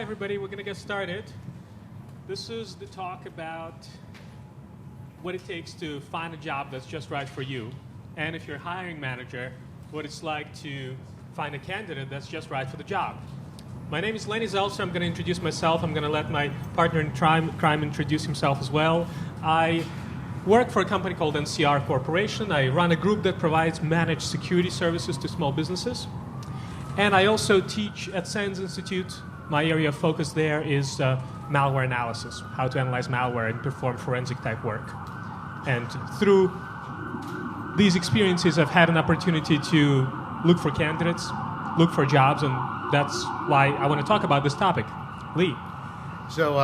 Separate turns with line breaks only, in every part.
everybody. We're going to get started. This is the talk about what it takes to find a job that's just right for you. And if you're a hiring manager, what it's like to find a candidate that's just right for the job. My name is Lenny Zeltser. I'm going to introduce myself. I'm going to let my partner in crime introduce himself as well. I work for a company called NCR Corporation. I run a group that provides managed security services to small businesses. And I also teach at Science Institute. My area of focus there is malware analysis, how to analyze malware and perform forensic type work. And through these experiences, I've had an opportunity to look for candidates, look for jobs, and that's why I want to talk about this topic. Lee.
So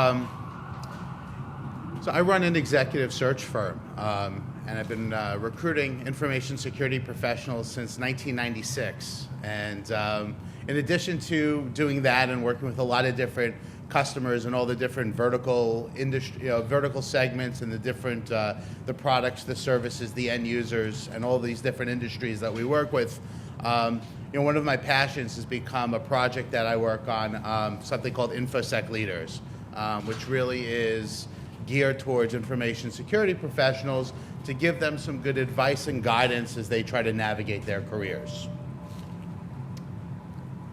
I run an executive search firm, and I've been recruiting information security professionals since 1996. And in addition to doing that and working with a lot of different customers and all the different vertical industry, vertical segments and the different the products, the services, the end users, and all these different industries that we work with. One of my passions has become a project that I work on, something called InfoSec Leaders, which really is geared towards information security professionals to give them some good advice and guidance as they try to navigate their careers.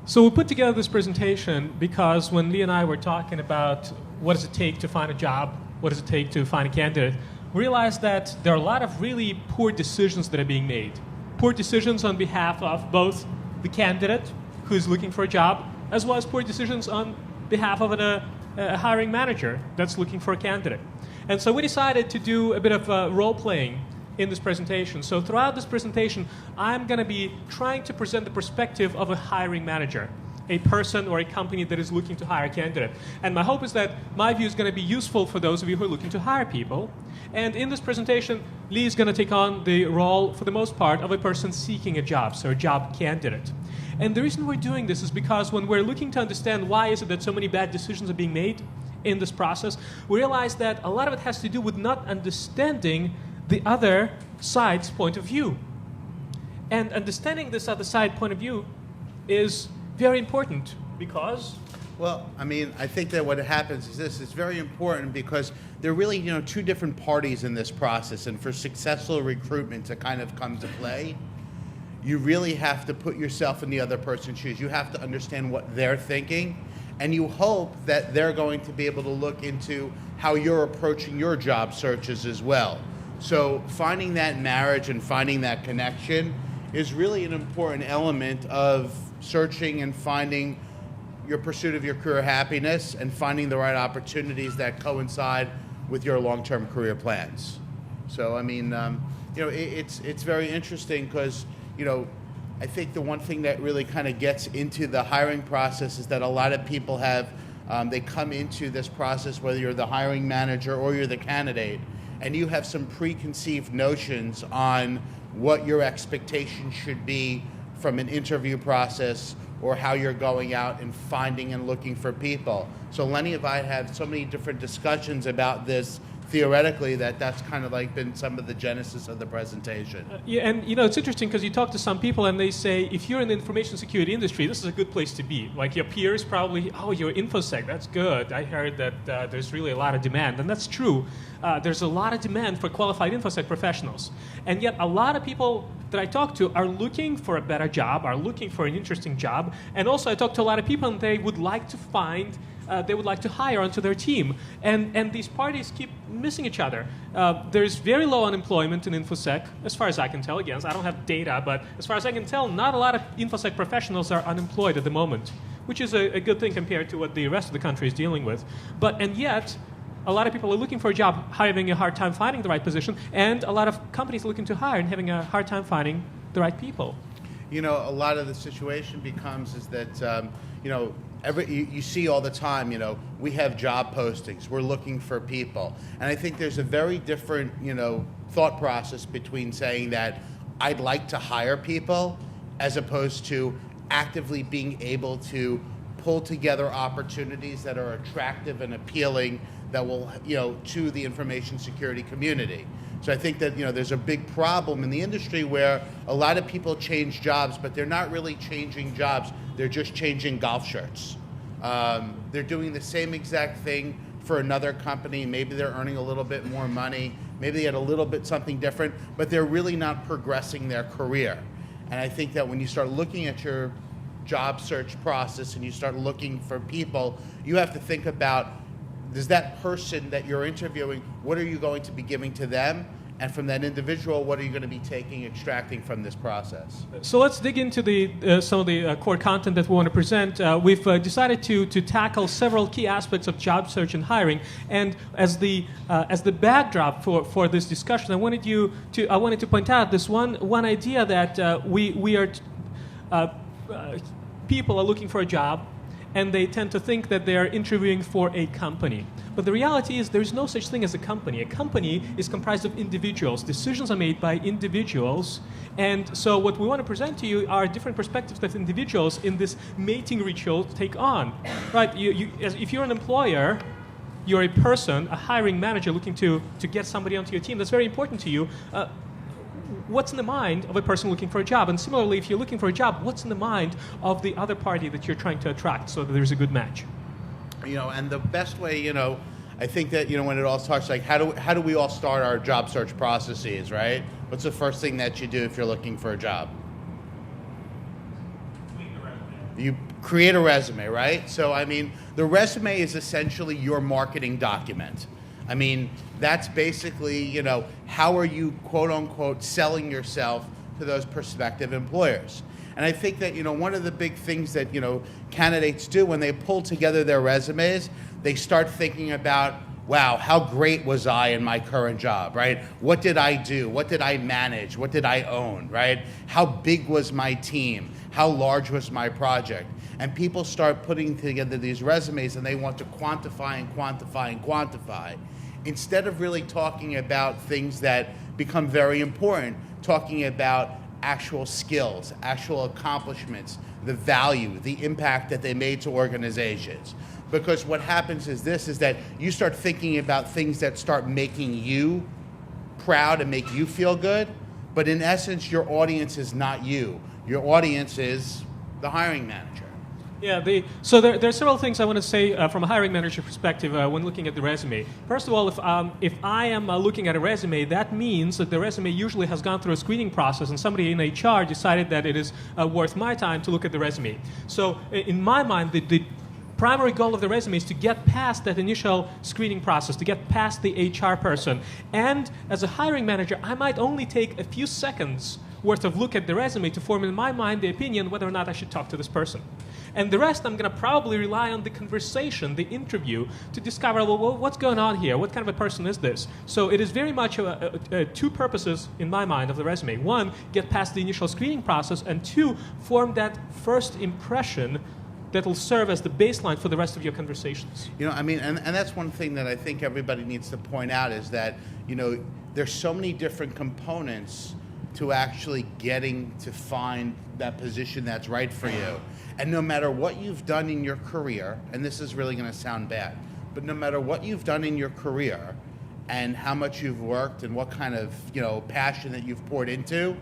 So we put together this presentation because when Lee and I were talking about what does it take to find a job, what does it take to find a candidate, we realized that there are a lot of really poor decisions that are being made. Poor decisions on behalf of both the candidate who's looking for a job, as well as poor decisions on behalf of a hiring manager that's looking for a candidate. And so we decided to do a bit of role-playing in this presentation. So throughout this presentation, I'm going to be trying to present the perspective of a hiring manager, a person or a company that is looking to hire a candidate. And my hope is that my view is going to be useful for those of you who are looking to hire people. And in this presentation, Lee is going to take on the role, for the most part, of a person seeking a job, so a job candidate. And the reason we're doing this is because when we're looking to understand why is it that so many bad decisions are being made in this process, we realize that a lot of it has to do with not understanding the other side's point of view. And understanding this other side point of view is very important because...
Well, I think that what happens is this. It's very important because there are really, two different parties in this process. And for successful recruitment to kind of come to play, you really have to put yourself in the other person's shoes. You have to understand what they're thinking. And you hope that they're going to be able to look into how you're approaching your job searches as well. So finding that marriage and finding that connection is really an important element of searching and finding your pursuit of your career happiness and finding the right opportunities that coincide with your long-term career plans. So, it's very interesting because, I think the one thing that really kind of gets into the hiring process is that a lot of people have, they come into this process, whether you're the hiring manager or you're the candidate, and you have some preconceived notions on what your expectations should be from an interview process or how you're going out and finding and looking for people. So Lenny and I had so many different discussions about this theoretically that's kind of like been some of the genesis of the presentation.
And it's interesting because you talk to some people and they say, if you're in the information security industry, this is a good place to be. Like your peers probably, you're InfoSec, that's good. I heard that there's really a lot of demand, and that's true. There's a lot of demand for qualified InfoSec professionals. And yet a lot of people that I talk to are looking for a better job, are looking for an interesting job. And also I talk to a lot of people and they would like to find they would like to hire onto their team. And these parties keep missing each other. There's very low unemployment in InfoSec, as far as I can tell. Again, I don't have data, but as far as I can tell, not a lot of InfoSec professionals are unemployed at the moment, which is a good thing compared to what the rest of the country is dealing with. And yet, a lot of people are looking for a job, having a hard time finding the right position, and a lot of companies looking to hire and having a hard time finding the right people.
A lot of the situation becomes is that, you see all the time, we have job postings, we're looking for people. And I think there's a very different, thought process between saying that I'd like to hire people as opposed to actively being able to pull together opportunities that are attractive and appealing that will, to the information security community. So I think that, there's a big problem in the industry where a lot of people change jobs, but they're not really changing jobs. They're just changing golf shirts. They're doing the same exact thing for another company. Maybe they're earning a little bit more money. Maybe they had a little bit something different, but they're really not progressing their career. And I think that when you start looking at your job search process and you start looking for people, you have to think about, does that person that you're interviewing, what are you going to be giving to them? And from that individual, what are you going to be extracting from this process?
So let's dig into some of the core content that we want to present. We've decided to tackle several key aspects of job search and hiring. And as the backdrop for this discussion, I wanted to point out this one idea that people are looking for a job, and they tend to think that they're interviewing for a company. But the reality is there's no such thing as a company. A company is comprised of individuals. Decisions are made by individuals. And so what we want to present to you are different perspectives that individuals in this mating ritual take on. Right? If you're an employer, you're a person, a hiring manager looking to get somebody onto your team that's very important to you. What's in the mind of a person looking for a job? And similarly, if you're looking for a job, what's in the mind of the other party that you're trying to attract so that there's a good match?
And the best way, I think that, when it all starts, like, how do we all start our job search processes, right? What's the first thing that you do if you're looking for a job? You create a resume, right? So, the resume is essentially your marketing document. That's basically, how are you, quote unquote, selling yourself to those prospective employers? And I think that, one of the big things that, candidates do when they pull together their resumes, they start thinking about, wow, how great was I in my current job, right? What did I do? What did I manage? What did I own, right? How big was my team? How large was my project? And people start putting together these resumes and they want to quantify and quantify and quantify, instead of really talking about things that become very important, talking about actual skills, actual accomplishments, the value, the impact that they made to organizations. Because what happens is that you start thinking about things that start making you proud and make you feel good, but in essence, your audience is not you. Your audience is the hiring manager.
Yeah, so there are several things I want to say from a hiring manager perspective when looking at the resume. First of all, if I am looking at a resume, that means that the resume usually has gone through a screening process and somebody in HR decided that it is worth my time to look at the resume. So in my mind, the primary goal of the resume is to get past that initial screening process, to get past the HR person. And as a hiring manager, I might only take a few seconds worth of look at the resume to form in my mind the opinion whether or not I should talk to this person. And the rest, I'm going to probably rely on the conversation, the interview, to discover, well, what's going on here? What kind of a person is this? So it is very much two purposes, in my mind, of the resume. One, get past the initial screening process, and two, form that first impression that will serve as the baseline for the rest of your conversations.
And that's one thing that I think everybody needs to point out is that, there's so many different components to actually getting to find that position that's right for you. And no matter what you've done in your career, and this is really going to sound bad, but no matter what you've done in your career and how much you've worked and what kind of, passion that you've poured into,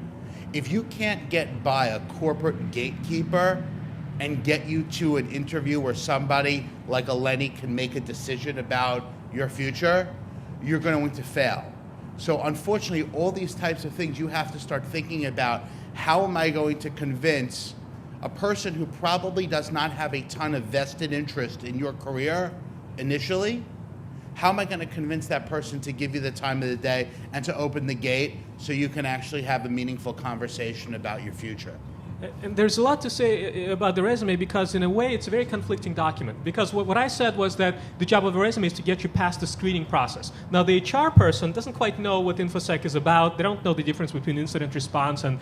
if you can't get by a corporate gatekeeper and get you to an interview where somebody like a Lenny can make a decision about your future, you're going to fail. So unfortunately, all these types of things, you have to start thinking about, how am I going to convince a person who probably does not have a ton of vested interest in your career initially? How am I going to convince that person to give you the time of the day and to open the gate so you can actually have a meaningful conversation about your future?
And there's a lot to say about the resume because, in a way, it's a very conflicting document. Because what I said was that the job of a resume is to get you past the screening process. Now, the HR person doesn't quite know what InfoSec is about. They don't know the difference between incident response and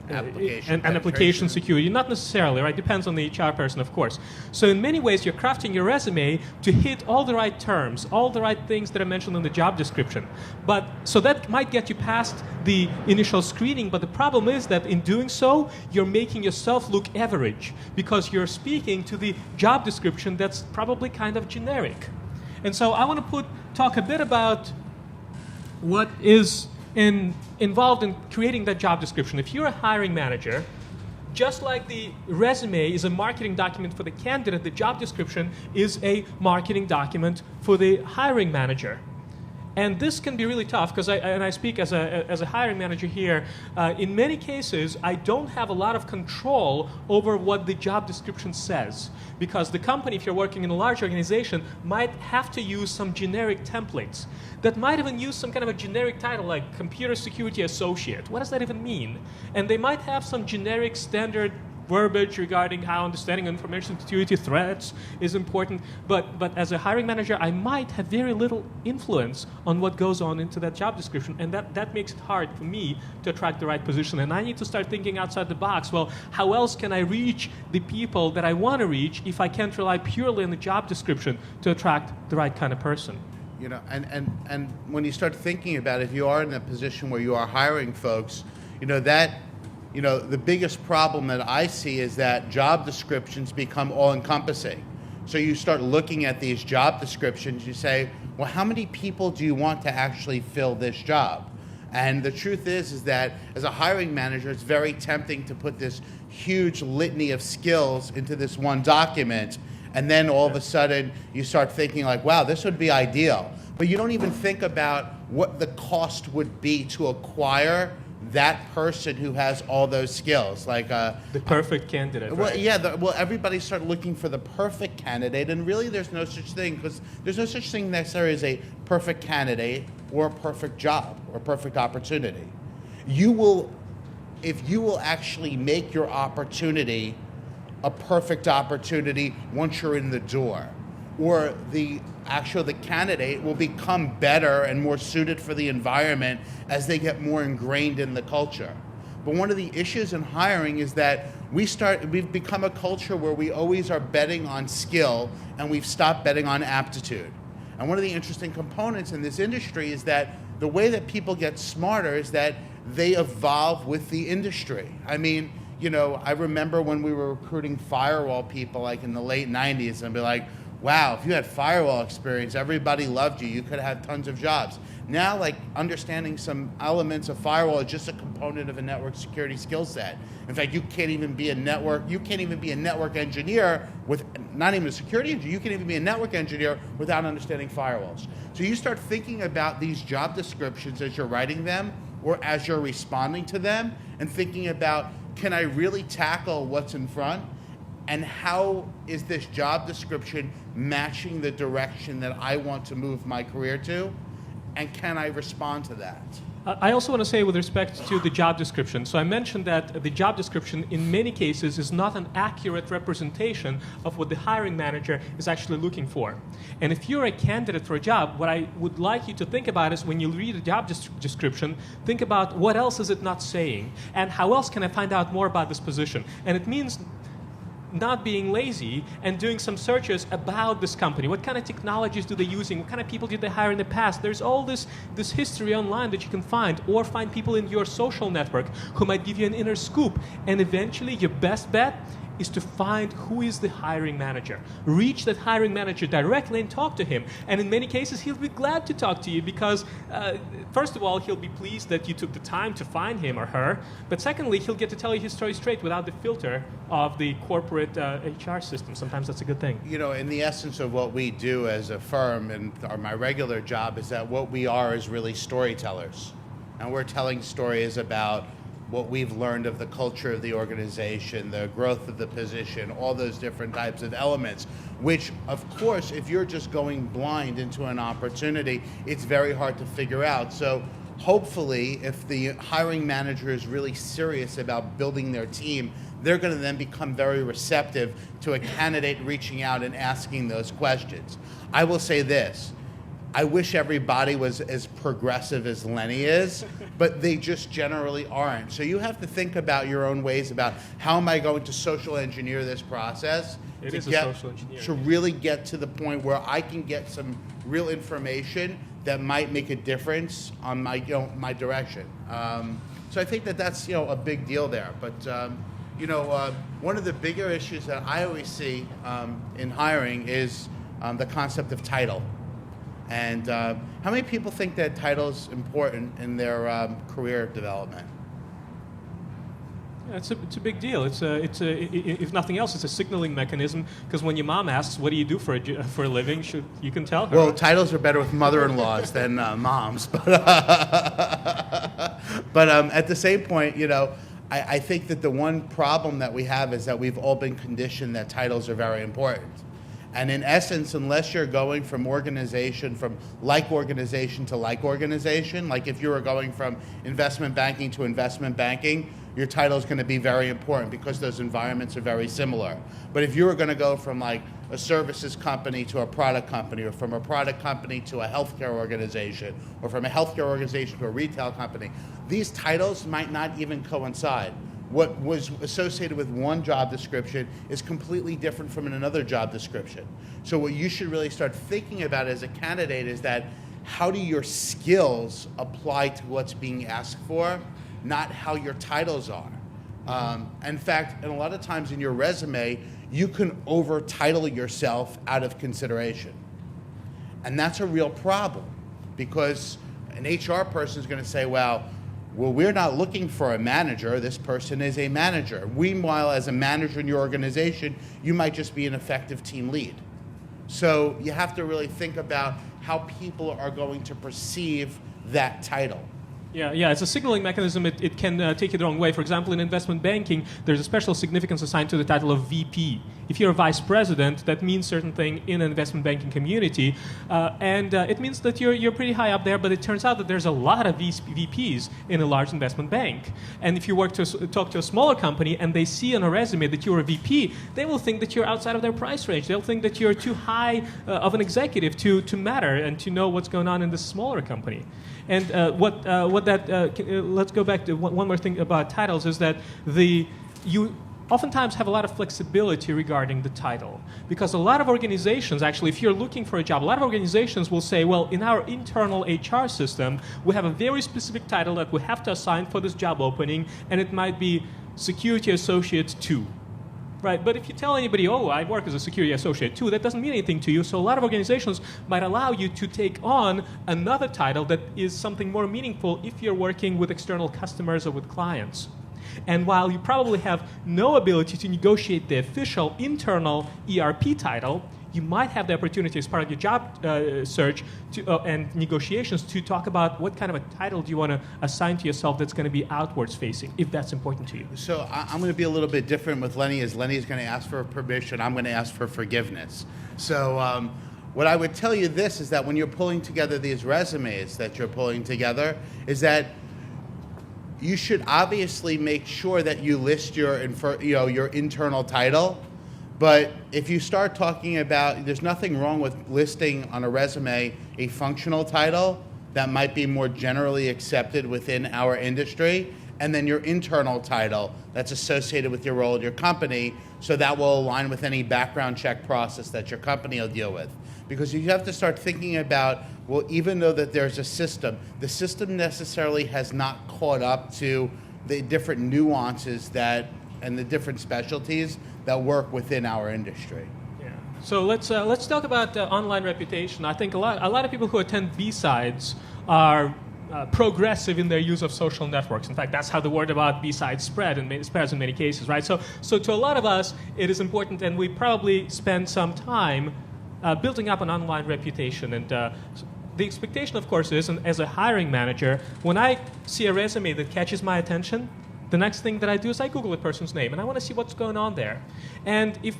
application security. Not necessarily, right? Depends on the HR person, of course. So in many ways, you're crafting your resume to hit all the right terms, all the right things that are mentioned in the job description. But so that might get you past the initial screening, but the problem is that in doing so, you're making yourself look average because you're speaking to the job description that's probably kind of generic. And so I want to talk a bit about what is involved in creating that job description. If you're a hiring manager, just like the resume is a marketing document for the candidate, the job description is a marketing document for the hiring manager. And this can be really tough because I speak as a hiring manager here. In many cases, I don't have a lot of control over what the job description says, because the company, if you're working in a large organization, might have to use some generic templates that might even use some kind of a generic title like Computer Security Associate. What does that even mean? And they might have some generic standard verbiage regarding how understanding information security threats is important, but as a hiring manager, I might have very little influence on what goes on into that job description, and that makes it hard for me to attract the right position. And I need to start thinking outside the box. Well, how else can I reach the people that I want to reach if I can't rely purely on the job description to attract the right kind of person?
You know, and when you start thinking about it, if you are in a position where you are hiring folks, the biggest problem that I see is that job descriptions become all-encompassing. So you start looking at these job descriptions, you say, well, how many people do you want to actually fill this job? And the truth is that as a hiring manager, it's very tempting to put this huge litany of skills into this one document, and then all of a sudden you start thinking like, wow, this would be ideal. But you don't even think about what the cost would be to acquire that person who has all those skills, like the
perfect candidate.
Well,
right?
yeah. Everybody start looking for the perfect candidate, and really, there's no such thing, because there's no such thing necessarily as a perfect candidate or a perfect job or a perfect opportunity. If you will actually make your opportunity a perfect opportunity once you're in the door, or the candidate will become better and more suited for the environment as they get more ingrained in the culture. But one of the issues in hiring is that we've become a culture where we always are betting on skill, and we've stopped betting on aptitude. And one of the interesting components in this industry is that the way that people get smarter is that they evolve with the industry. I mean, I remember when we were recruiting firewall people like in the late 90s, and be like, wow, if you had firewall experience, everybody loved you. You could have had tons of jobs. Now, like, understanding some elements of firewall is just a component of a network security skill set. In fact, you can't even be a network engineer with, not even a security engineer, you can't even be a network engineer without understanding firewalls. So you start thinking about these job descriptions as you're writing them or as you're responding to them, and thinking about, can I really tackle what's in front? And how is this job description matching the direction that I want to move my career to? And can I respond to that?
I also want to say with respect to the job description. So I mentioned that the job description in many cases is not an accurate representation of what the hiring manager is actually looking for. And if you're a candidate for a job, what I would like you to think about is when you read a job description, think about what else is it not saying, and how else can I find out more about this position. And it means not being lazy and doing some searches about this company. What kind of technologies do they using? What kind of people did they hire in the past? There's all this history online that you can find, or find people in your social network who might give you an inner scoop. And eventually, your best bet is to find who is the hiring manager. Reach that hiring manager directly and talk to him. And in many cases, he'll be glad to talk to you because, first of all, he'll be pleased that you took the time to find him or her. But secondly, he'll get to tell you his story straight without the filter of the corporate HR system. Sometimes that's a good thing.
In the essence of what we do as a firm, and my regular job, is that what we are is really storytellers. And we're telling stories about what we've learned of the culture of the organization, the growth of the position, all those different types of elements, which, of course, if you're just going blind into an opportunity, it's very hard to figure out. So hopefully, if the hiring manager is really serious about building their team, they're going to then become very receptive to a candidate reaching out and asking those questions. I will say this. I wish everybody was as progressive as Lenny is, but they just generally aren't. So you have to think about your own ways about how am I going to social engineer this process to really get to the point where I can get some real information that might make a difference on my my direction. So I think that's a big deal there. But one of the bigger issues that I always see in hiring is the concept of title. And how many people think that title is important in their career development?
It's a big deal. If nothing else, it's a signaling mechanism. Because when your mom asks, "What do you do for a living?" you can tell her.
Well, titles are better with mother-in-laws than moms, but at the same point, I think that the one problem that we have is that we've all been conditioned that titles are very important. And in essence, unless you're going from like organization to like organization, like if you were going from investment banking to investment banking, your title is going to be very important because those environments are very similar. But if you were going to go from like a services company to a product company, or from a product company to a healthcare organization, or from a healthcare organization to a retail company, these titles might not even coincide. What was associated with one job description is completely different from another job description. So what you should really start thinking about as a candidate is that how do your skills apply to what's being asked for, not how your titles are. In fact, and a lot of times in your resume, you can over-title yourself out of consideration. And that's a real problem because an HR person is going to say, well, we're not looking for a manager. This person is a manager. Meanwhile, as a manager in your organization, you might just be an effective team lead. So you have to really think about how people are going to perceive that title.
Yeah, it's a signaling mechanism. It can take you the wrong way. For example, in investment banking, there's a special significance assigned to the title of VP. If you're a vice president, that means certain thing in an investment banking community, and it means that you're pretty high up there. But it turns out that there's a lot of VPs in a large investment bank. And if you talk to a smaller company and they see on a resume that you're a VP, they will think that you're outside of their price range. They'll think that you're too high of an executive to matter and to know what's going on in this smaller company. And let's go back to one more thing about titles is that you oftentimes have a lot of flexibility regarding the title. Because a lot of organizations, actually, if you're looking for a job, a lot of organizations will say, well, in our internal HR system, we have a very specific title that we have to assign for this job opening, and it might be Security Associate 2. Right, but if you tell anybody, oh, I work as a security associate too, that doesn't mean anything to you. So a lot of organizations might allow you to take on another title that is something more meaningful if you're working with external customers or with clients. And while you probably have no ability to negotiate the official internal ERP title, you might have the opportunity as part of your job search and negotiations to talk about what kind of a title do you want to assign to yourself that's going to be outwards facing, if that's important to you.
So I'm going to be a little bit different with Lenny, as Lenny is going to ask for permission. I'm going to ask for forgiveness. So what I would tell you this is that when you're pulling together these resumes that you're pulling together, is that you should obviously make sure that you list your internal title. But if you start talking about, there's nothing wrong with listing on a resume a functional title that might be more generally accepted within our industry, and then your internal title that's associated with your role at your company, so that will align with any background check process that your company will deal with. Because you have to start thinking about, well, even though that there's a system, the system necessarily has not caught up to the different nuances and the different specialties that work within our industry.
Yeah. So let's talk about online reputation. I think a lot of people who attend BSides are progressive in their use of social networks. In fact, that's how the word about BSides spreads in many cases, right? So to a lot of us, it is important, and we probably spend some time building up an online reputation. And the expectation, of course, is, and as a hiring manager, when I see a resume that catches my attention, the next thing that I do is I Google a person's name, and I want to see what's going on there. And if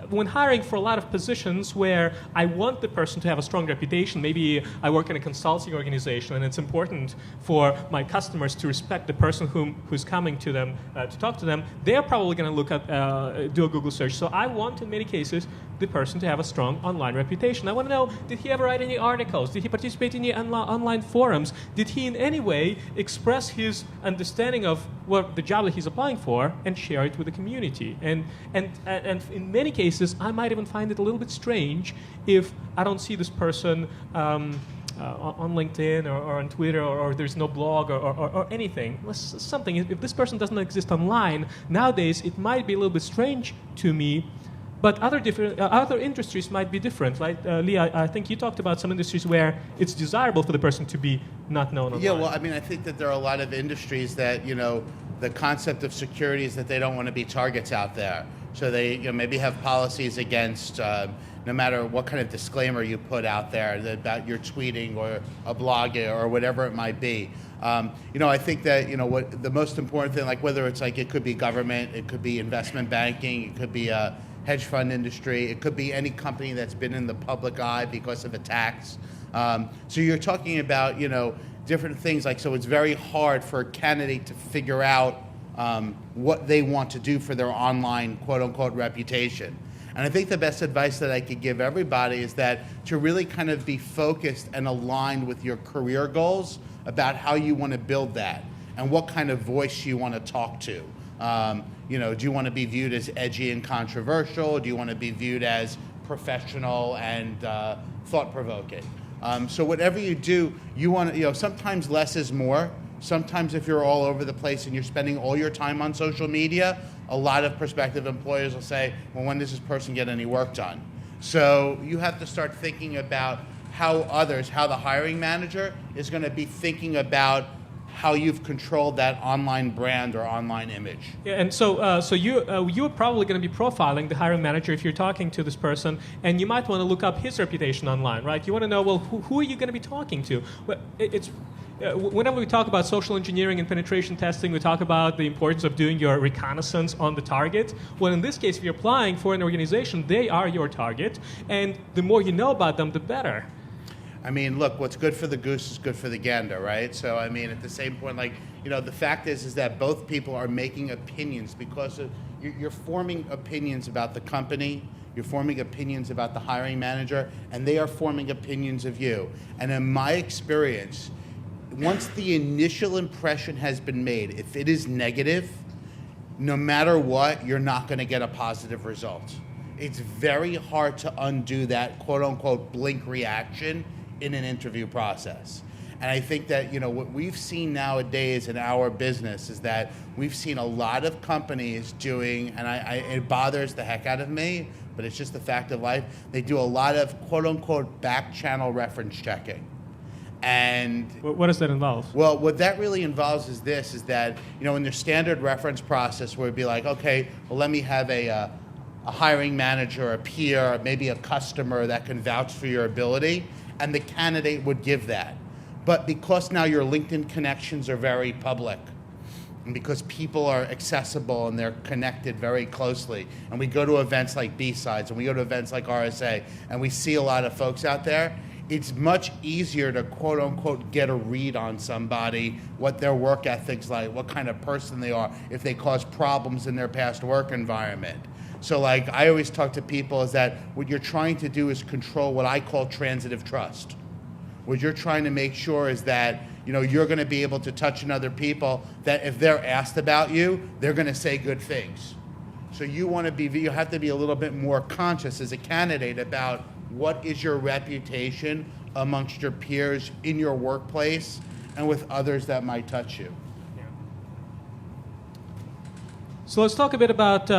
when hiring for a lot of positions where I want the person to have a strong reputation, maybe I work in a consulting organization and it's important for my customers to respect the person who's coming to them to talk to them, they're probably going to look at do a Google search. So I want, in many cases, the person to have a strong online reputation. I want to know, did he ever write any articles? Did he participate in any online forums? Did he in any way express his understanding of what the job that he's applying for and share it with the community? And in many cases, I might even find it a little bit strange if I don't see this person on LinkedIn or on Twitter, or there's no blog or anything. Something. If this person doesn't exist online, nowadays it might be a little bit strange to me. But other industries might be different, right? Lee, I think you talked about some industries where it's desirable for the person to be not known online.
Yeah, well, I mean, I think that there are a lot of industries that, The concept of security is that they don't want to be targets out there. So they maybe have policies against no matter what kind of disclaimer you put out there about your tweeting or a blog or whatever it might be. I think that what the most important thing, like whether it's like it could be government, it could be investment banking, it could be a hedge fund industry, it could be any company that's been in the public eye because of attacks. So you're talking about different things, like, so it's very hard for a candidate to figure out what they want to do for their online quote unquote reputation. And I think the best advice that I could give everybody is that to really kind of be focused and aligned with your career goals about how you want to build that and what kind of voice you want to talk to. Do you want to be viewed as edgy and controversial? Do you want to be viewed as professional and thought-provoking? So whatever you do, you want to, sometimes less is more. Sometimes if you're all over the place and you're spending all your time on social media, a lot of prospective employers will say, well, when does this person get any work done? So you have to start thinking about how the hiring manager is going to be thinking about how you've controlled that online brand or online image.
Yeah, and so you're probably going to be profiling the hiring manager if you're talking to this person, and you might want to look up his reputation online, right? You want to know, well, who are you going to be talking to? Well, whenever we talk about social engineering and penetration testing, we talk about the importance of doing your reconnaissance on the target. Well, in this case, if you're applying for an organization, they are your target, and the more you know about them, the better.
I mean, look, what's good for the goose is good for the gander, right? So, I mean, at the same point, the fact is that both people are making opinions because you're forming opinions about the company, you're forming opinions about the hiring manager, and they are forming opinions of you. And in my experience, once the initial impression has been made, if it is negative, no matter what, you're not going to get a positive result. It's very hard to undo that quote-unquote blink reaction in an interview process. And I think that what we've seen nowadays in our business is that we've seen a lot of companies doing, and it bothers the heck out of me, but it's just the fact of life, they do a lot of quote-unquote back channel reference checking. And
what does that involve?
Well, what that really involves is that in their standard reference process where it'd be like, okay, well, let me have a hiring manager, a peer, maybe a customer that can vouch for your ability, and the candidate would give that. But because now your LinkedIn connections are very public, and because people are accessible and they're connected very closely, and we go to events like BSides and we go to events like RSA, and we see a lot of folks out there, it's much easier to quote unquote get a read on somebody, what their work ethic's like, what kind of person they are, if they cause problems in their past work environment. So I always talk to people is that what you're trying to do is control what I call transitive trust. What you're trying to make sure is that you're going to be able to touch on other people, that if they're asked about you, they're going to say good things. So you have to be a little bit more conscious as a candidate about what is your reputation amongst your peers in your workplace and with others that might touch you.
Yeah. So let's talk a bit about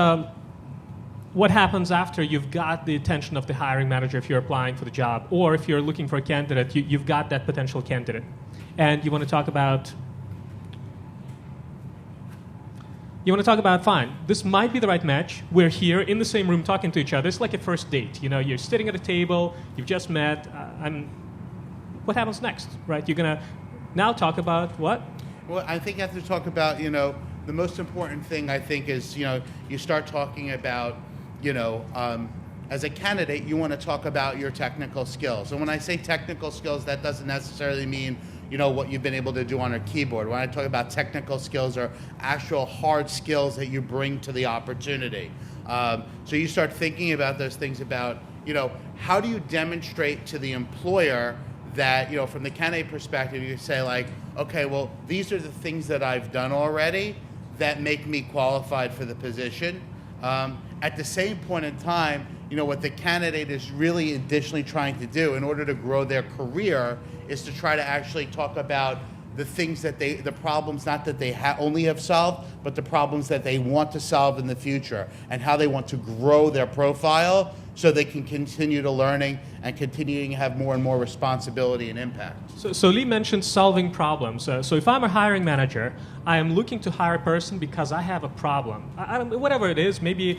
what happens after you've got the attention of the hiring manager if you're applying for the job, or if you're looking for a candidate, you've got that potential candidate. And you want to talk about, fine, this might be the right match. We're here in the same room talking to each other. It's like a first date. You're sitting at a table, you've just met, and what happens next, right? You're going to now talk about what?
Well, I think you have to talk about, the most important thing I think is, you start talking about, as a candidate, you want to talk about your technical skills. And when I say technical skills, that doesn't necessarily mean, what you've been able to do on a keyboard. When I talk about technical skills or actual hard skills that you bring to the opportunity. So you start thinking about those things about, how do you demonstrate to the employer that, from the candidate perspective, you say okay, well, these are the things that I've done already that make me qualified for the position. At the same point in time, what the candidate is really additionally trying to do in order to grow their career is to try to actually talk about the things that the problems not that they only have solved, but the problems that they want to solve in the future and how they want to grow their profile so they can continue to learning and continuing to have more and more responsibility and impact.
So Lee mentioned solving problems. So if I'm a hiring manager, I am looking to hire a person because I have a problem. I don't, whatever it is, maybe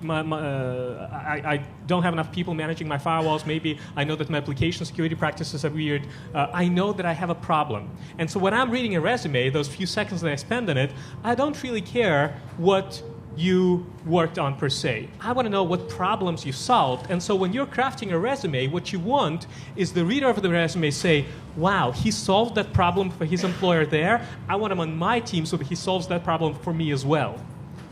I don't have enough people managing my firewalls. Maybe I know that my application security practices are weird. I know that I have a problem. And so when I'm reading a resume, those few seconds that I spend on it, I don't really care what you worked on per se. I want to know what problems you solved. And so when you're crafting a resume, what you want is the reader of the resume say, wow, he solved that problem for his employer there. I want him on my team so that he solves that problem for me as well.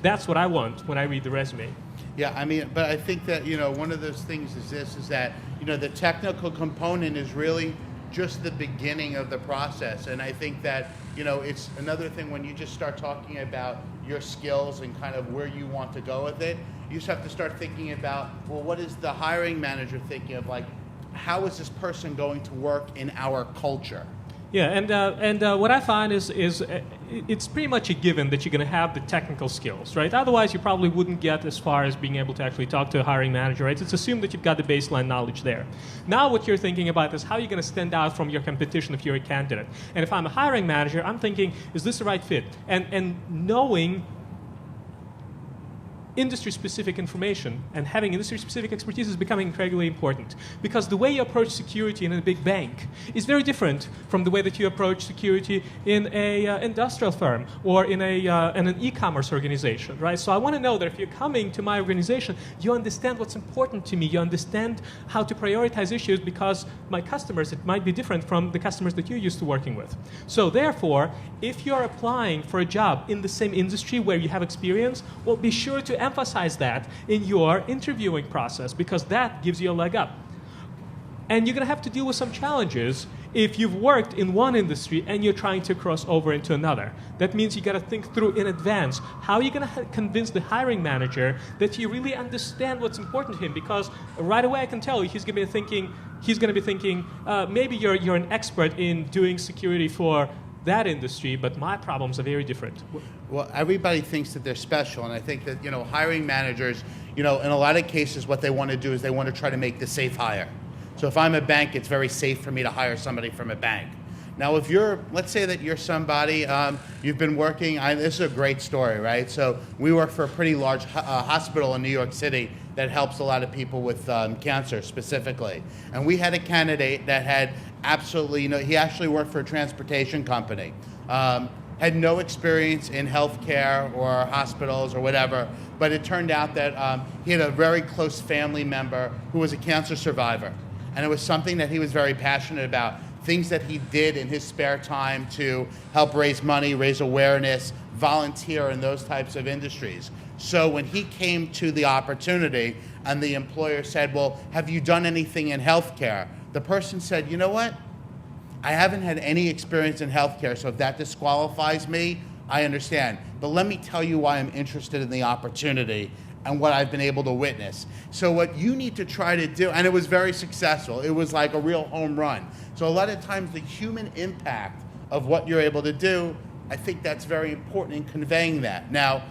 That's what I want when I read the resume.
Yeah, I mean, but I think that, one of those things is that, the technical component is really just the beginning of the process. And I think that, it's another thing when you just start talking about your skills and kind of where you want to go with it, you just have to start thinking about, well, what is the hiring manager thinking of? Like, how is this person going to work in our culture?
Yeah, and what I find is it's pretty much a given that you're going to have the technical skills, right? Otherwise, you probably wouldn't get as far as being able to actually talk to a hiring manager, right? It's assumed that you've got the baseline knowledge there. Now what you're thinking about is how you're going to stand out from your competition if you're a candidate. And if I'm a hiring manager, I'm thinking, is this the right fit? And knowing industry-specific information and having industry-specific expertise is becoming incredibly important, because the way you approach security in a big bank is very different from the way that you approach security in a industrial firm or in an e-commerce organization, right? So I want to know that if you're coming to my organization, you understand what's important to me, you understand how to prioritize issues, because my customers, it might be different from the customers that you're used to working with. So therefore, if you're applying for a job in the same industry where you have experience, well, be sure to emphasize that in your interviewing process, because that gives you a leg up. And you're going to have to deal with some challenges if you've worked in one industry and you're trying to cross over into another. That means you got to think through in advance how you're going to convince the hiring manager that you really understand what's important to him, because right away I can tell you he's going to be thinking maybe you're an expert in doing security for that industry, but my problems are very different.
Well, everybody thinks that they're special, and I think that, hiring managers, in a lot of cases, what they want to do is they want to try to make the safe hire. So if I'm a bank, it's very safe for me to hire somebody from a bank. Now, if let's say that you're somebody, you've been working, this is a great story, right? So we work for a pretty large hospital in New York City that helps a lot of people with cancer specifically. And we had a candidate that had absolutely, he actually worked for a transportation company, had no experience in healthcare or hospitals or whatever, but it turned out that he had a very close family member who was a cancer survivor. And it was something that he was very passionate about, things that he did in his spare time to help raise money, raise awareness, volunteer in those types of industries. So when he came to the opportunity and the employer said, well, have you done anything in healthcare? The person said, you know what? I haven't had any experience in healthcare, so if that disqualifies me, I understand. But let me tell you why I'm interested in the opportunity and what I've been able to witness. So what you need to try to do, and it was very successful, it was like a real home run. So a lot of times the human impact of what you're able to do, I think that's very important in conveying that. Now,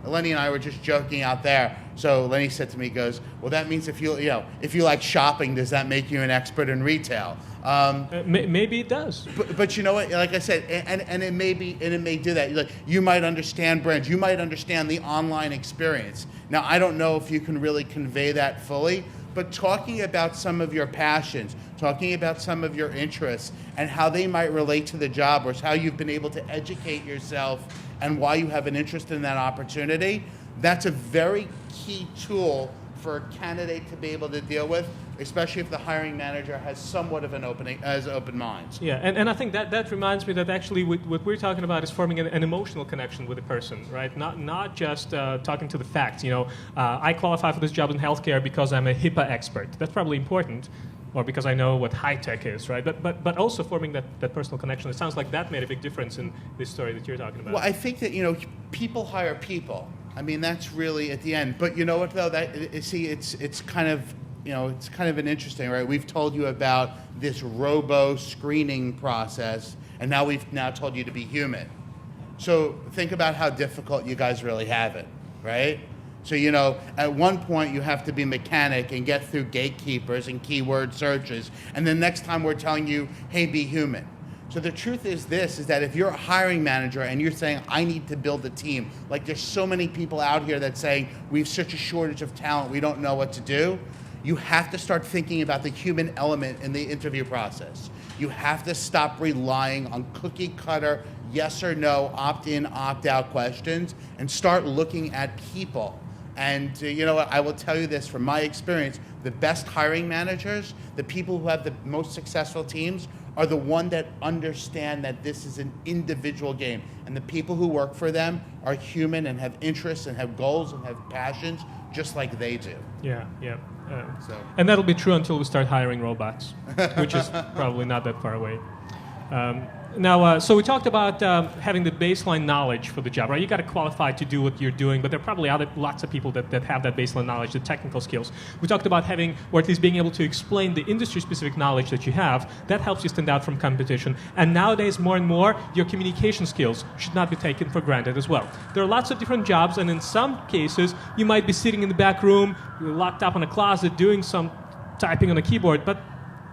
Lenny and I were just joking out there. So Lenny said to me, he goes, well, that means if you like shopping, does that make you an expert in retail?
Maybe it does.
But you know what? Like I said, and it may do that. Like, you might understand brands. You might understand the online experience. Now, I don't know if you can really convey that fully, but talking about some of your passions, talking about some of your interests, and how they might relate to the job, or how you've been able to educate yourself and why you have an interest in that opportunity, that's a very key tool for a candidate to be able to deal with, especially if the hiring manager has somewhat of an open mind.
Yeah, and I think that reminds me that actually what we're talking about is forming an emotional connection with a person, right? Not just talking to the facts. I qualify for this job in healthcare because I'm a HIPAA expert. That's probably important, or because I know what high tech is, right? But also forming that personal connection. It sounds like that made a big difference in this story that you're talking about.
Well, I think that people hire people. I mean, that's really at the end. But you know what though? It's kind of an interesting, right? We've told you about this robo screening process, and now we've told you to be human. So think about how difficult you guys really have it, right? So, you know, at one point you have to be mechanic and get through gatekeepers and keyword searches. And then next time we're telling you, hey, be human. So the truth is this, is that if you're a hiring manager and you're saying, I need to build a team, like there's so many people out here that saying, we have such a shortage of talent, we don't know what to do. You have to start thinking about the human element in the interview process. You have to stop relying on cookie cutter, yes or no, opt-in, opt-out questions, and start looking at people. And you know what, I will tell you this from my experience, the best hiring managers, the people who have the most successful teams, are the one that understand that this is an individual game. And the people who work for them are human and have interests and have goals and have passions just like they do.
Yeah. And that'll be true until we start hiring robots, which is probably not that far away. So we talked about having the baseline knowledge for the job, right? You got to qualify to do what you're doing, but there are probably lots of people that have that baseline knowledge, the technical skills. We talked about having, or at least being able to explain the industry-specific knowledge that you have. That helps you stand out from competition. And nowadays, more and more, your communication skills should not be taken for granted as well. There are lots of different jobs, and in some cases, you might be sitting in the back room, locked up in a closet, doing some typing on a keyboard, but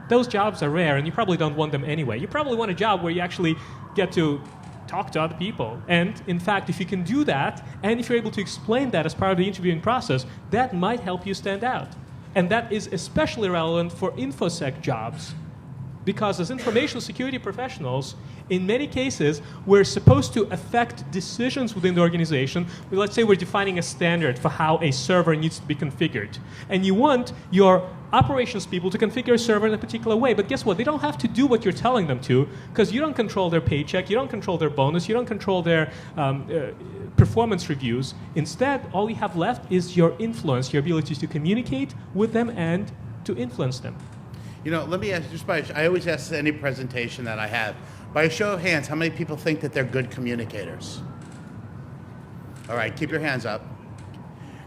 those jobs are rare, and you probably don't want them anyway. You probably want a job where you actually get to talk to other people. And in fact, if you can do that, and if you're able to explain that as part of the interviewing process, that might help you stand out. And that is especially relevant for InfoSec jobs, because as information security professionals, in many cases, we're supposed to affect decisions within the organization. Let's say we're defining a standard for how a server needs to be configured. And you want your operations people to configure a server in a particular way. But guess what? They don't have to do what you're telling them to, because you don't control their paycheck, you don't control their bonus, you don't control their performance reviews. Instead, all you have left is your influence, your ability to communicate with them and to influence them.
You know, let me ask you, I always ask any presentation that I have, by a show of hands, how many people think that they're good communicators? All right, keep your hands up.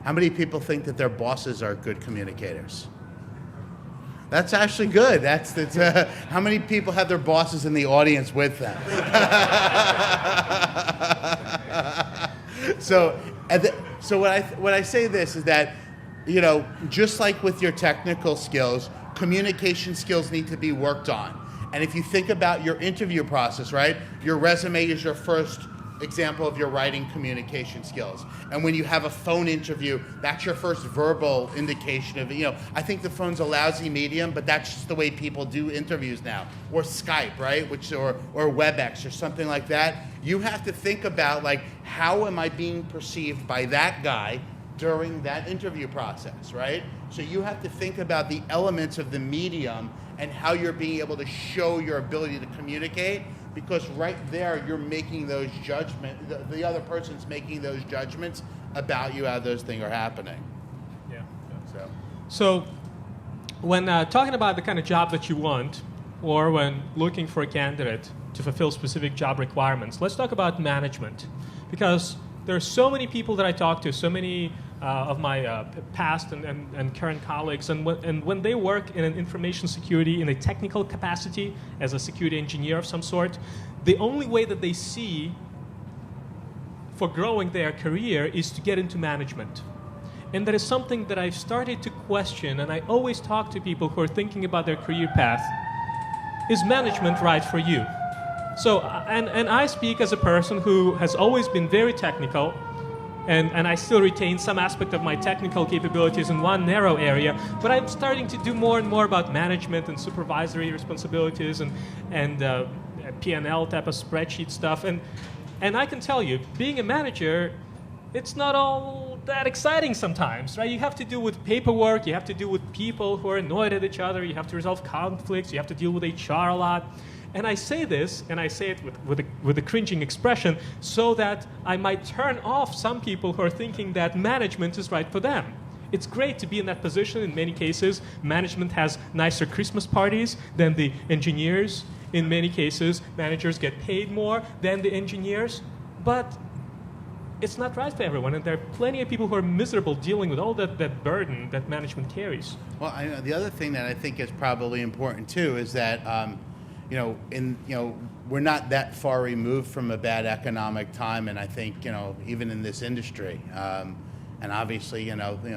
How many people think that their bosses are good communicators? That's actually good. That's how many people have their bosses in the audience with them? So when I say this is that, you know, just like with your technical skills, communication skills need to be worked on. And if you think about your interview process, right, your resume is your first example of your writing communication skills. And when you have a phone interview, that's your first verbal indication of, you know, I think the phone's a lousy medium, but that's just the way people do interviews now. Or Skype, right, or WebEx or something like that. You have to think about, like, how am I being perceived by that guy during that interview process, right? So you have to think about the elements of the medium and how you're being able to show your ability to communicate, because right there you're making those judgments, the other person's making those judgments about you, how those things are happening.
Yeah. So when talking about the kind of job that you want, or when looking for a candidate to fulfill specific job requirements, let's talk about management. Because there are so many people that I talk to, so many of my past and current colleagues, and when they work in an information security in a technical capacity as a security engineer of some sort, the only way that they see for growing their career is to get into management. And that is something that I've started to question, and I always talk to people who are thinking about their career path. Is management right for you? So, and I speak as a person who has always been very technical, and I still retain some aspect of my technical capabilities in one narrow area, but I'm starting to do more and more about management and supervisory responsibilities and P&L type of spreadsheet stuff. And I can tell you, being a manager, it's not all that exciting sometimes, right? You have to deal with paperwork, you have to deal with people who are annoyed at each other, you have to resolve conflicts, you have to deal with HR a lot. And I say this, and I say it with a cringing expression, so that I might turn off some people who are thinking that management is right for them. It's great to be in that position. In many cases, management has nicer Christmas parties than the engineers. In many cases, managers get paid more than the engineers. But it's not right for everyone, and there are plenty of people who are miserable dealing with all that burden that management carries.
Well, the other thing that I think is probably important, too, is that we're not that far removed from a bad economic time, and I think, even in this industry, and obviously,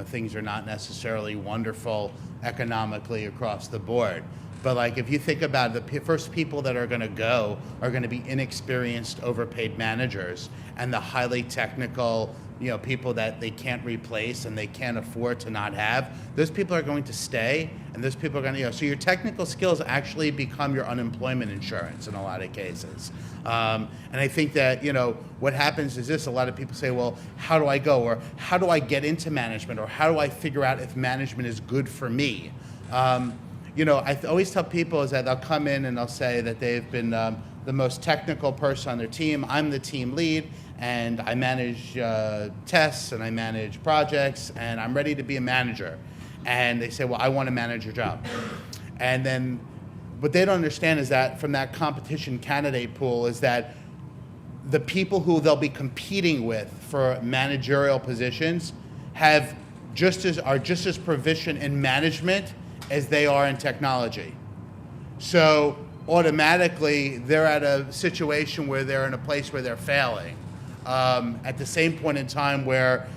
things are not necessarily wonderful economically across the board. But like, if you think about it, the first people that are going to go are going to be inexperienced, overpaid managers, and the highly technical, people that they can't replace and they can't afford to not have. Those people are going to stay, and those people are going to, so your technical skills actually become your unemployment insurance in a lot of cases. And I think that, what happens is this: a lot of people say, well, how do I go, or how do I get into management, or how do I figure out if management is good for me? I always tell people is that they'll come in and they'll say that they've been the most technical person on their team. I'm the team lead, and I manage tests, and I manage projects, and I'm ready to be a manager. And they say, well, I want to manage your job. And then what they don't understand is that from that competition candidate pool is that the people who they'll be competing with for managerial positions are just as proficient in management as they are in technology. So automatically they're at a situation where they're in a place where they're failing. At the same point in time where,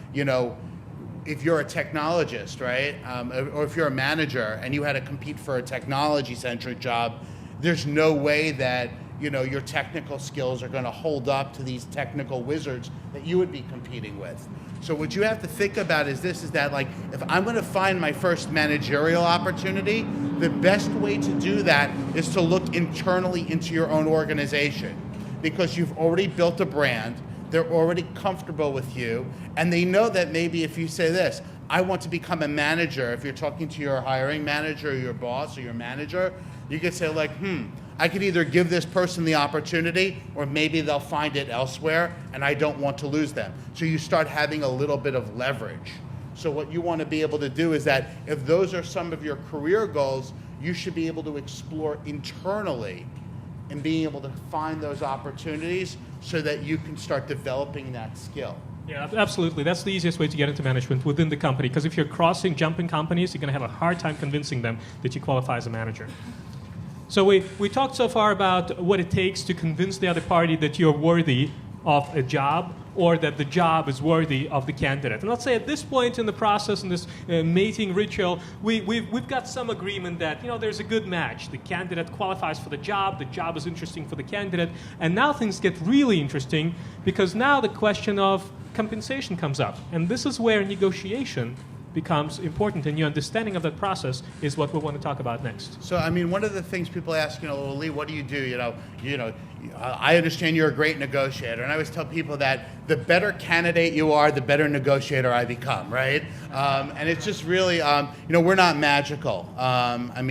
if you're a technologist, right, or if you're a manager and you had to compete for a technology-centric job, there's no way that, your technical skills are going to hold up to these technical wizards that you would be competing with. So what you have to think about is that like, if I'm going to find my first managerial opportunity, the best way to do that is to look internally into your own organization, because you've already built a brand, they're already comfortable with you, and they know that maybe if you say this, I want to become a manager, if you're talking to your hiring manager or your boss or your manager, you could say like, I could either give this person the opportunity, or maybe they'll find it elsewhere, and I don't want to lose them. So you start having a little bit of leverage. So what you want to be able to do is that if those are some of your career goals, you should be able to explore internally and being able to find those opportunities so that you can start developing that skill.
Yeah, absolutely. That's the easiest way to get into management within the company, because if you're jumping companies, you're going to have a hard time convincing them that you qualify as a manager. So we talked so far about what it takes to convince the other party that you're worthy of a job, or that the job is worthy of the candidate. And let's say at this point in the process, in this mating ritual, we've got some agreement that there's a good match. The candidate qualifies for the job is interesting for the candidate, and now things get really interesting, because now the question of compensation comes up. And this is where negotiation becomes important, and your understanding of that process is what we want to talk about next.
So, one of the things people ask, well, Lee, what do you do? I understand you're a great negotiator, and I always tell people that the better candidate you are, the better negotiator I become, right? And it's just really, we're not magical. And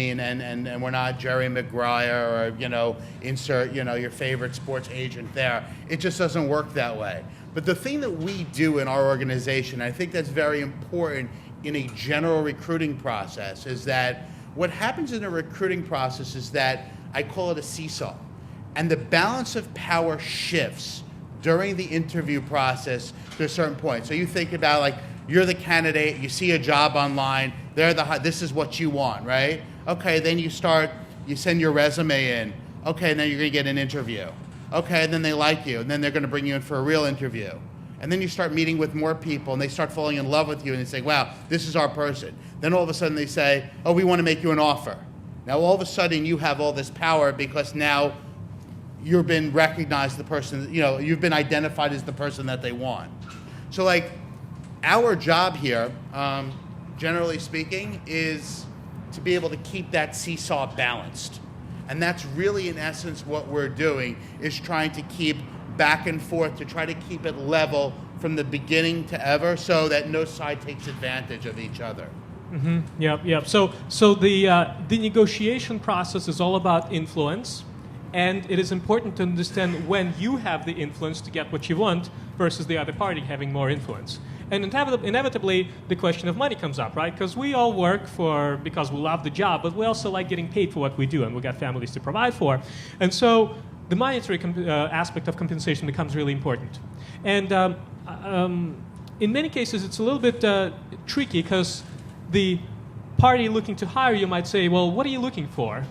we're not Jerry Maguire or, insert, your favorite sports agent there. It just doesn't work that way. But the thing that we do in our organization, I think that's very important in a general recruiting process, is that what happens in a recruiting process is that I call it a seesaw. And the balance of power shifts during the interview process to a certain point. So you think about, like, you're the candidate, you see a job online, this is what you want, right? Okay, then you send your resume in. Okay, and then you're gonna get an interview. Okay, and then they like you, and then they're gonna bring you in for a real interview. And then you start meeting with more people, and they start falling in love with you, and they say, wow, this is our person. Then all of a sudden they say, oh, we want to make you an offer. Now all of a sudden you have all this power, because now you've been recognized the person, you've been identified as the person that they want. So like, our job here, generally speaking, is to be able to keep that seesaw balanced. And that's really, in essence, what we're doing, is trying to keep back and forth, to try to keep it level from the beginning to ever, so that no side takes advantage of each other.
Mm-hmm. Yep. So the negotiation process is all about influence, and it is important to understand when you have the influence to get what you want versus the other party having more influence. And inevitably, the question of money comes up, right? Because we all work because we love the job, but we also like getting paid for what we do, and we got families to provide for. And so the monetary aspect of compensation becomes really important. And in many cases, it's a little bit tricky, because the party looking to hire you might say, well, what are you looking for?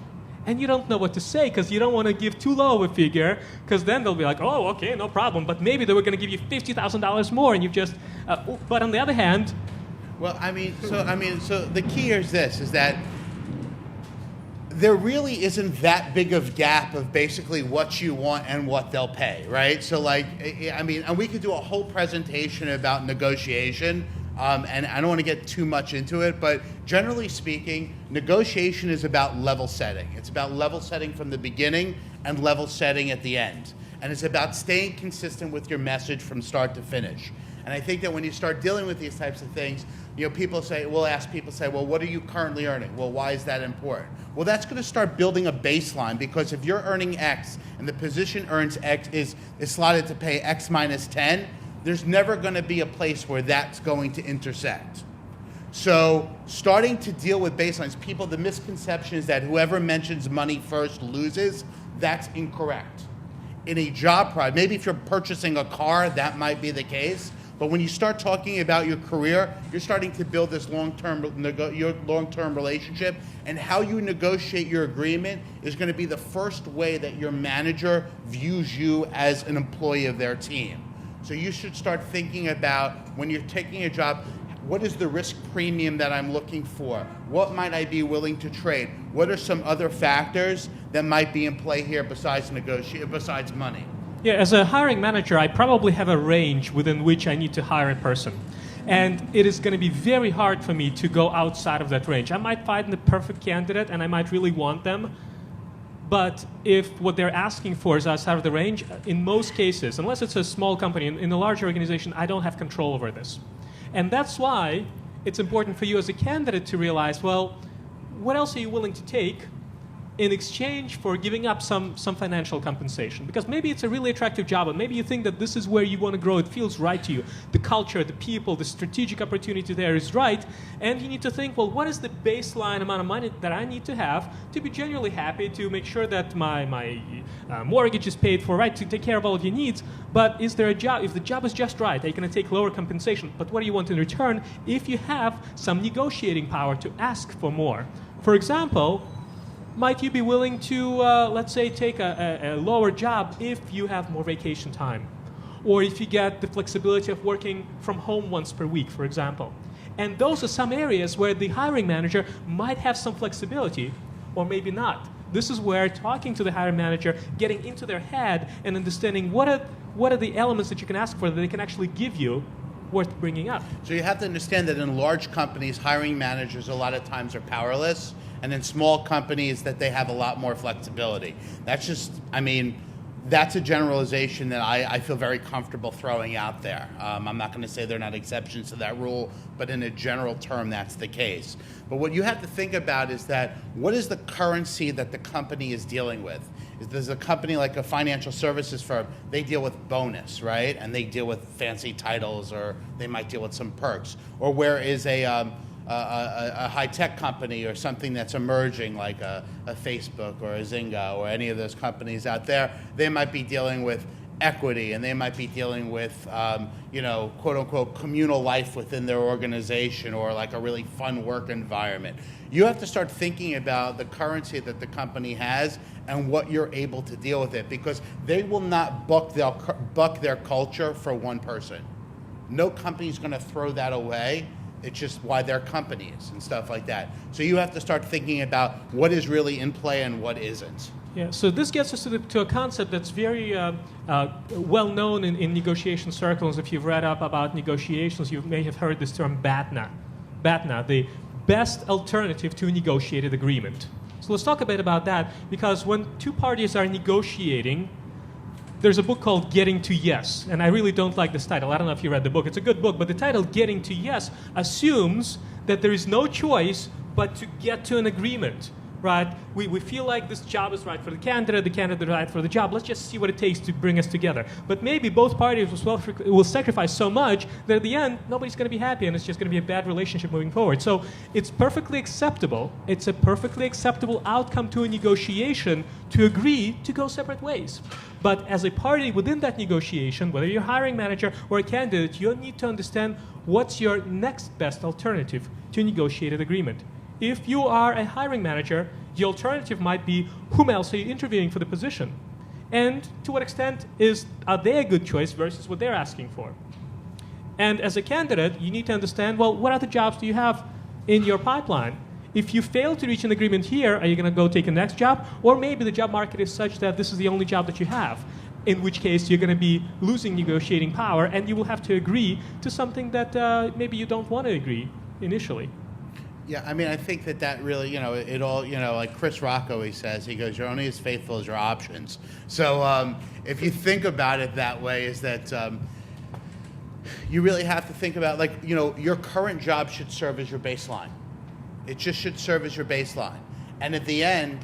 And you don't know what to say because you don't want to give too low a figure, because then they'll be like, oh, okay, no problem. But maybe they were going to give you $50,000 more, and you've just. But on the other hand.
Well, so the key here is this: is that there really isn't that big of gap of basically what you want and what they'll pay, right? So, like, and we could do a whole presentation about negotiation. And I don't want to get too much into it, but generally speaking, negotiation is about level setting. It's about level setting from the beginning and level setting at the end. And it's about staying consistent with your message from start to finish. And I think that when you start dealing with these types of things, we'll ask people, well, what are you currently earning? Well, why is that important? Well, that's going to start building a baseline, because if you're earning X and the position earns X is slotted to pay X minus 10, there's never going to be a place where that's going to intersect. So starting to deal with baselines, the misconception is that whoever mentions money first loses. That's incorrect. In a job product, maybe if you're purchasing a car, that might be the case. But when you start talking about your career, you're starting to build this long-term relationship, and how you negotiate your agreement is going to be the first way that your manager views you as an employee of their team. So you should start thinking about, when you're taking a job, what is the risk premium that I'm looking for? What might I be willing to trade? What are some other factors that might be in play here besides money?
Yeah, as a hiring manager, I probably have a range within which I need to hire a person. And it is going to be very hard for me to go outside of that range. I might find the perfect candidate and I might really want them. But if what they're asking for is outside of the range, in most cases, unless it's a small company, in a larger organization, I don't have control over this. And that's why it's important for you as a candidate to realize, well, what else are you willing to take in exchange for giving up some financial compensation? Because maybe it's a really attractive job, and maybe you think that this is where you want to grow. It feels right to you. The culture, the people, the strategic opportunity there is right. And you need to think, well, what is the baseline amount of money that I need to have to be genuinely happy, to make sure that my mortgage is paid for, right, to take care of all of your needs. But is there a job? If the job is just right, are you going to take lower compensation? But what do you want in return if you have some negotiating power to ask for more? For example, might you be willing to, let's say, take a lower job if you have more vacation time? Or if you get the flexibility of working from home once per week, for example. And those are some areas where the hiring manager might have some flexibility, or maybe not. This is where talking to the hiring manager, getting into their head and understanding what are the elements that you can ask for that they can actually give you worth bringing up. So
you have to understand that in large companies, hiring managers a lot of times are powerless, and in small companies that they have a lot more flexibility. That's just, that's a generalization that I feel very comfortable throwing out there. I'm not going to say they're not exceptions to that rule, but in a general term, that's the case. But what you have to think about is that, what is the currency that the company is dealing with? There's a company like a financial services firm, they deal with bonus, right? And they deal with fancy titles, or they might deal with some perks. Or where is a high-tech company or something that's emerging, like a Facebook or a Zynga or any of those companies out there, they might be dealing with equity, and they might be dealing with, quote-unquote, communal life within their organization, or like a really fun work environment. You have to start thinking about the currency that the company has and what you're able to deal with it, because they will not buck their culture for one person. No company's going to throw that away. It's just why their company is and stuff like that. So you have to start thinking about what is really in play and what isn't.
Yeah, so this gets us to a concept that's very well known in negotiation circles. If you've read up about negotiations, you may have heard this term BATNA. BATNA, the best alternative to a negotiated agreement. So let's talk a bit about that, because when two parties are negotiating, there's a book called Getting to Yes, and I really don't like this title. I don't know if you read the book. It's a good book, but the title Getting to Yes assumes that there is no choice but to get to an agreement, right? We feel like this job is right for the candidate is right for the job. Let's just see what it takes to bring us together. But maybe both parties will sacrifice so much that at the end, nobody's going to be happy, and it's just going to be a bad relationship moving forward. So it's perfectly acceptable. It's a perfectly acceptable outcome to a negotiation to agree to go separate ways. But as a party within that negotiation, whether you're a hiring manager or a candidate, you need to understand what's your next best alternative to a negotiated agreement. If you are a hiring manager, the alternative might be, whom else are you interviewing for the position? And to what extent are they a good choice versus what they're asking for? And as a candidate, you need to understand, well, what other jobs do you have in your pipeline? If you fail to reach an agreement here, are you going to go take the next job? Or maybe the job market is such that this is the only job that you have, in which case you're going to be losing negotiating power, and you will have to agree to something that maybe you don't want to agree initially.
Yeah, I mean, I think that really, it all, like Chris Rock always says, he goes, you're only as faithful as your options. So if you think about it that way, is that you really have to think about, your current job should serve as your baseline. It just should serve as your baseline. And at the end,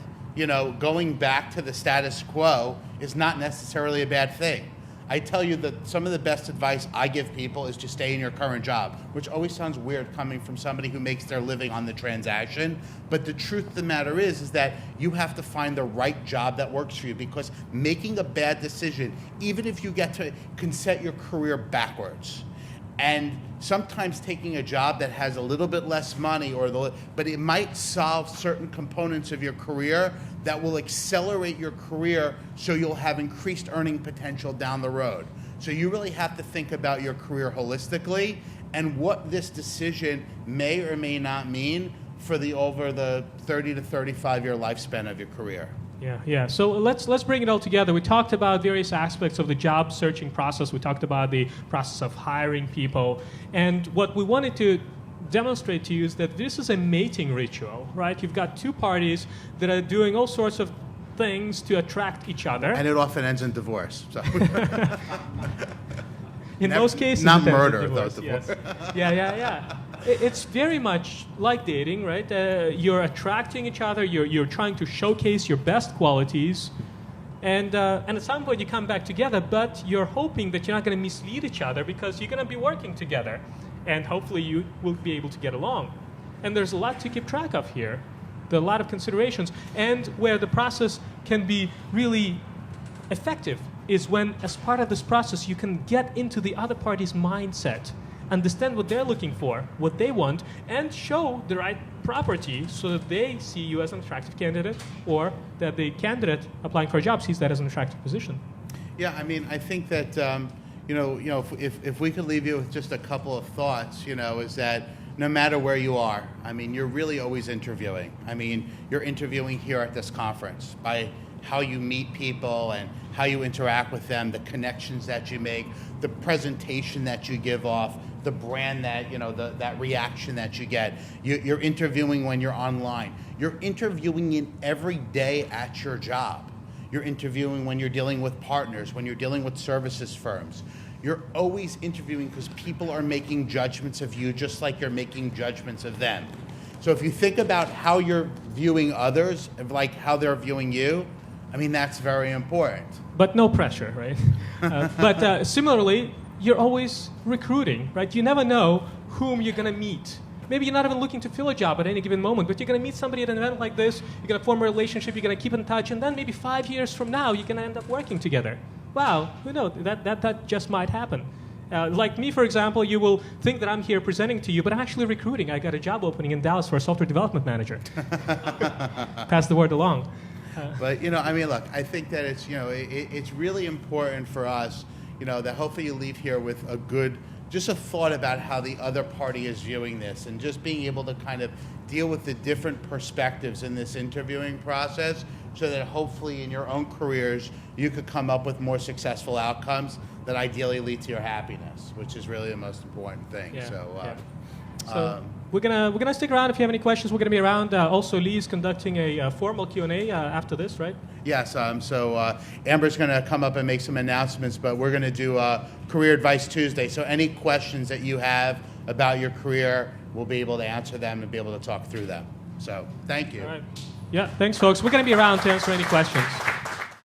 going back to the status quo is not necessarily a bad thing. I tell you that some of the best advice I give people is to stay in your current job, which always sounds weird coming from somebody who makes their living on the transaction. But the truth of the matter is that you have to find the right job that works for you, because making a bad decision, even if you can set your career backwards. And sometimes taking a job that has a little bit less money, but it might solve certain components of your career that will accelerate your career, so you'll have increased earning potential down the road. So you really have to think about your career holistically and what this decision may or may not mean for over the 30 to 35 year lifespan of your career.
Yeah. So let's bring it all together. We talked about various aspects of the job searching process. We talked about the process of hiring people. And what we wanted to demonstrate to you is that this is a mating ritual, right? You've got two parties that are doing all sorts of things to attract each other.
And it often ends in divorce. So.
In most cases,
not
it ends in
murder,
divorce,
though.
Yes. Yeah. It's very much like dating, right? You're attracting each other. You're trying to showcase your best qualities, and at some point you come back together. But you're hoping that you're not going to mislead each other, because you're going to be working together, and hopefully you will be able to get along. And there's a lot to keep track of here. There are a lot of considerations, and where the process can be really effective is when, as part of this process, you can get into the other party's mindset, understand what they're looking for, what they want, and show the right property so that they see you as an attractive candidate, or that the candidate applying for a job sees that as an attractive position.
Yeah, I mean, I think that if we could leave you with just a couple of thoughts, is that no matter where you are, I mean, you're really always interviewing. I mean, you're interviewing here at this conference by how you meet people and how you interact with them, the connections that you make, the presentation that you give off, the brand that, that reaction that you get. You're interviewing when you're online. You're interviewing in every day at your job. You're interviewing when you're dealing with partners, when you're dealing with services firms. You're always interviewing because people are making judgments of you just like you're making judgments of them. So if you think about how you're viewing others, like how they're viewing you, I mean, that's very important.
But no pressure, right? But similarly, you're always recruiting, right? You never know whom you're going to meet. Maybe you're not even looking to fill a job at any given moment, but you're going to meet somebody at an event like this, you're going to form a relationship, you're going to keep in touch, and then maybe 5 years from now, you're going to end up working together. Wow, who knows? That just might happen. Like me, for example, you will think that I'm here presenting to you, but I'm actually recruiting. I got a job opening in Dallas for a software development manager. Pass the word along.
But, I mean, look, I think that it's, it's really important for us, that hopefully you leave here with just a thought about how the other party is viewing this, and just being able to kind of deal with the different perspectives in this interviewing process, so that hopefully in your own careers you could come up with more successful outcomes that ideally lead to your happiness, which is really the most important thing.
Yeah,
So
we're gonna stick around if you have any questions. We're gonna be around. Also, Lee is conducting a formal Q&A after this, right?
Yes. So Amber's going to come up and make some announcements, but we're going to do Career Advice Tuesday. So any questions that you have about your career, we'll be able to answer them and be able to talk through them. So thank you.
All right. Yeah. Thanks, folks. We're gonna be around to answer any questions.